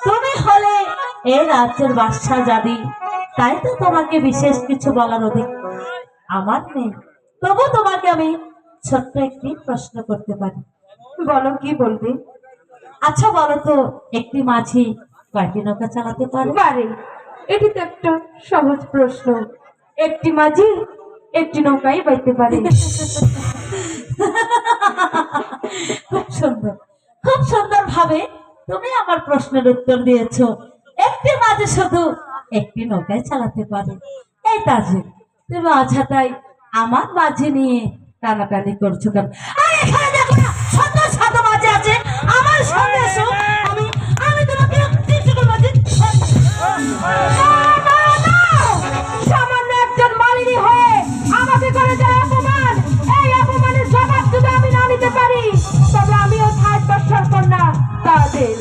তুমি হলে এই রাজ্যের বাদশা জাদি, তাই তো তোমাকে বিশেষ কিছু বলার অধিকার আমার নেই। তবু তোমাকে আমি ছোট্ট একটি প্রশ্ন করতে পারি। বলো, কি বলবে? আচ্ছা বলো তো, একটি মাঝি কয়টি নৌকা চালাতে পারে? পারে। এটি তো একটা সহজ প্রশ্ন। একটি মাঝি একটি নৌকাই বাইতে পারে। খুব সুন্দর, খুব সুন্দর ভাবে তুমি আমার প্রশ্নের উত্তর দিয়েছো। একটি মাঝি শুধু একটি নৌকায় চালাতে পারে। এই তাজি, তুমি অযথাই আমার মাঝি নিয়ে টানাটানি করছো কেন? এখানে দেখো না, শত শত মাঝি আছে, আমার সঙ্গে এসো। আমি আমি তোমাকে সামান্য একজন মালিনী হয়ে আমাকে করে যায় অপমান। এই অপমানের জবাব যদি আমি না নিতে পারি, তবে আমিও 60 বছর কন্যা তাদের।